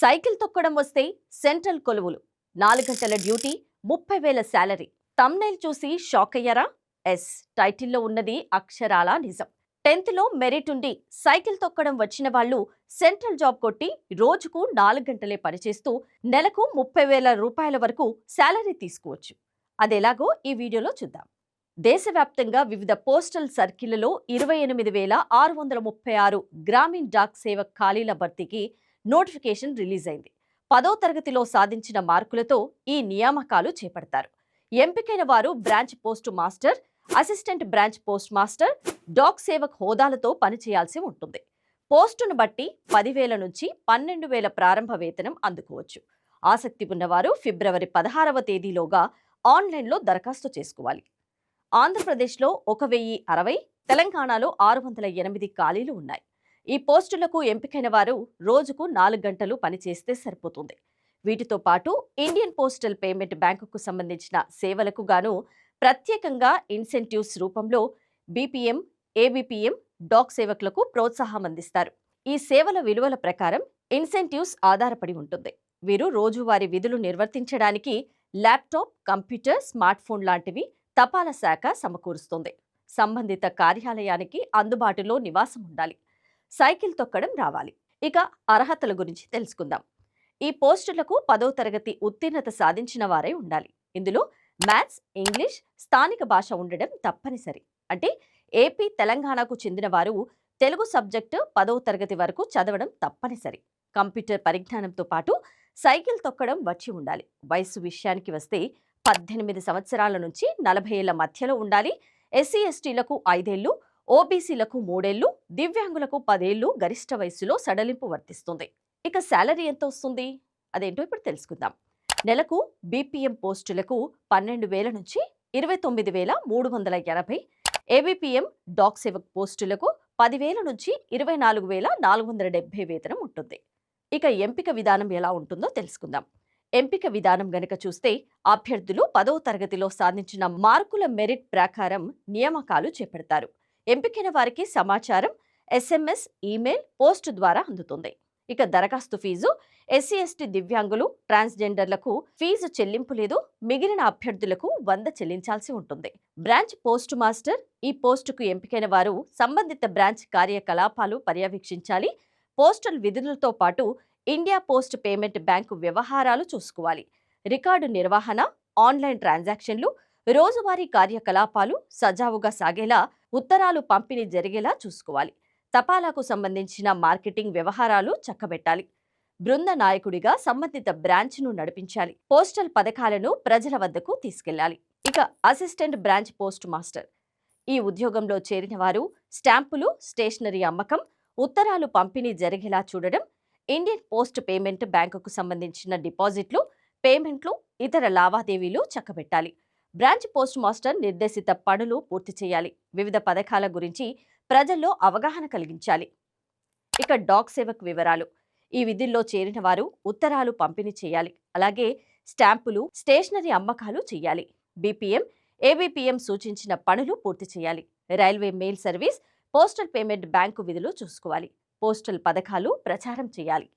Cycle తొక్కడం వస్తే central కొలువులు 4 గంటల డ్యూటీ 30,000 శాలరీ. తమ్నైల్ చూసి షాక్ అయ్యారా? ఎస్, టైటిల్లో ఉన్నది అక్షరాలా నిజం. 10th లో మెరిట్ ఉండి సైకిల్ తొక్కడం వచ్చిన వాళ్ళు సెంట్రల్ జాబ్ కొట్టి రోజుకు 4 గంటలే పనిచేస్తూ నెలకు 30,000 రూపాయల వరకు శాలరీ తీసుకోవచ్చు. అదెలాగో ఈ వీడియోలో చూద్దాం. దేశవ్యాప్తంగా వివిధ పోస్టల్ సర్కిళ్లలో 28,636 గ్రామీణ్ డాక్ సేవక్ ఖాళీల భర్తీకి నోటిఫికేషన్ రిలీజ్ అయింది. 10వ తరగతిలో సాధించిన మార్కులతో ఈ నియామకాలు చేపడతారు. ఎంపికైన వారు branch post master, assistant branch post master, Dak Sevak హోదాలతో పనిచేయాల్సి ఉంటుంది. పోస్టును బట్టి 10,000 నుంచి 12,000 ప్రారంభ వేతనం అందుకోవచ్చు. ఆసక్తి ఉన్నవారు ఫిబ్రవరి 16వ తేదీలోగా ఆన్లైన్లో దరఖాస్తు చేసుకోవాలి. ఆంధ్రప్రదేశ్లో 1,060, తెలంగాణలో 608 ఖాళీలు ఉన్నాయి. ఈ పోస్టులకు ఎంపికైన వారు రోజుకు 4 గంటలు పనిచేస్తే సరిపోతుంది. వీటితో పాటు ఇండియన్ పోస్టల్ పేమెంట్ బ్యాంకుకు సంబంధించిన సేవలకు గాను ప్రత్యేకంగా ఇన్సెంటివ్స్ రూపంలో బీపీఎం, ఏబీపీఎం, డాక్ సేవకులకు ప్రోత్సాహం అందిస్తారు. ఈ సేవల విలువల ప్రకారం ఇన్సెంటివ్స్ ఆధారపడి ఉంటుంది. వీరు రోజువారీ విధులు నిర్వర్తించడానికి ల్యాప్టాప్, కంప్యూటర్, స్మార్ట్ ఫోన్ లాంటివి తపాలా శాఖ సమకూరుస్తుంది. సంబంధిత కార్యాలయానికి అందుబాటులో నివాసం ఉండాలి. సైకిల్ తొక్కడం రావాలి. ఇక అర్హతల గురించి తెలుసుకుందాం. ఈ పోస్టులకు 10వ తరగతి ఉత్తీర్ణత సాధించిన వారే ఉండాలి. ఇందులో మ్యాథ్స్, ఇంగ్లీష్, స్థానిక భాష ఉండడం తప్పనిసరి. అంటే ఏపీ, తెలంగాణకు చెందిన వారు తెలుగు సబ్జెక్టు 10వ తరగతి వరకు చదవడం తప్పనిసరి. కంప్యూటర్ పరిజ్ఞానంతో పాటు సైకిల్ తొక్కడం వచ్చి ఉండాలి. వయస్సు విషయానికి వస్తే 18 సంవత్సరాల నుంచి 40 ఏళ్ల మధ్యలో ఉండాలి. ఎస్సీ ఎస్టీలకు 5 ఏళ్లు, ఓబీసీలకు 3 ఏళ్లు, దివ్యాంగులకు 10 ఏళ్లు గరిష్ట వయస్సులో సడలింపు వర్తిస్తుంది. ఇక శాలరీ ఎంత వస్తుంది? అదేంటో ఇప్పుడు తెలుసుకుందాం. నెలకు బీపీఎం పోస్టులకు 12,000 నుంచి 29,380, ఏబీపీఎం డాక్ సేవక్ పోస్టులకు 10,000 నుంచి 24,470 వేతనం ఉంటుంది. ఇక ఎంపిక విధానం ఎలా ఉంటుందో తెలుసుకుందాం. ఎంపిక విధానం గనక చూస్తే అభ్యర్థులు 10వ తరగతిలో సాధించిన మార్కుల మెరిట్ ప్రకారం నియామకాలు చేపడతారు. ఎంపికైన వారికి సమాచారం ఎస్ఎంఎస్, ఈమెయిల్, పోస్ట్ ద్వారా అందుతుంది. ఇక దరఖాస్తు ఫీజు ఎస్సీ ఎస్టీ, దివ్యాంగులు, ట్రాన్స్జెండర్లకు ఫీజు చెల్లింపు లేదు. మిగిలిన అభ్యర్థులకు 100 చెల్లించాల్సి ఉంటుంది. బ్రాంచ్ పోస్ట్ మాస్టర్, ఈ పోస్టుకు ఎంపికైన వారు సంబంధిత బ్రాంచ్ కార్యకలాపాలు పర్యవేక్షించాలి. పోస్టల్ విధులతో పాటు ఇండియా పోస్ట్ పేమెంట్ బ్యాంకు వ్యవహారాలు చూసుకోవాలి. రికార్డు నిర్వహణ, ఆన్లైన్ ట్రాన్సాక్షన్లు, రోజువారీ కార్యకలాపాలు సజావుగా సాగేలా ఉత్తరాలు పంపిణీ జరిగేలా చూసుకోవాలి. తపాలాకు సంబంధించిన మార్కెటింగ్ వ్యవహారాలు చక్కబెట్టాలి. బృంద నాయకుడిగా సంబంధిత బ్రాంచ్ను నడిపించాలి. పోస్టల్ పథకాలను ప్రజల వద్దకు తీసుకెళ్లాలి. ఇక అసిస్టెంట్ బ్రాంచ్ పోస్ట్ మాస్టర్, ఈ ఉద్యోగంలో చేరిన వారు స్టాంపులు, స్టేషనరీ అమ్మకం, ఉత్తరాలు పంపిణీ జరిగేలా చూడడం, ఇండియన్ పోస్ట్ పేమెంట్ బ్యాంకుకు సంబంధించిన డిపాజిట్లు, పేమెంట్లు, ఇతర లావాదేవీలు చక్కబెట్టాలి. బ్రాంచ్ పోస్ట్ మాస్టర్ నిర్దేశిత పనులు పూర్తి చేయాలి. వివిధ పథకాల గురించి ప్రజల్లో అవగాహన కలిగించాలి. ఇక డాక్ సేవక్ వివరాలు, ఈ విధుల్లో చేరిన వారు ఉత్తరాలు పంపిణీ చేయాలి. అలాగే స్టాంపులు, స్టేషనరీ అమ్మకాలు చేయాలి. బీపీఎం, ఏబీపీఎం సూచించిన పనులు పూర్తి చేయాలి. Railway mail service, postal payment bank విధులు చూసుకోవాలి. పోస్టల్ పథకాలు ప్రచారం చేయాలి.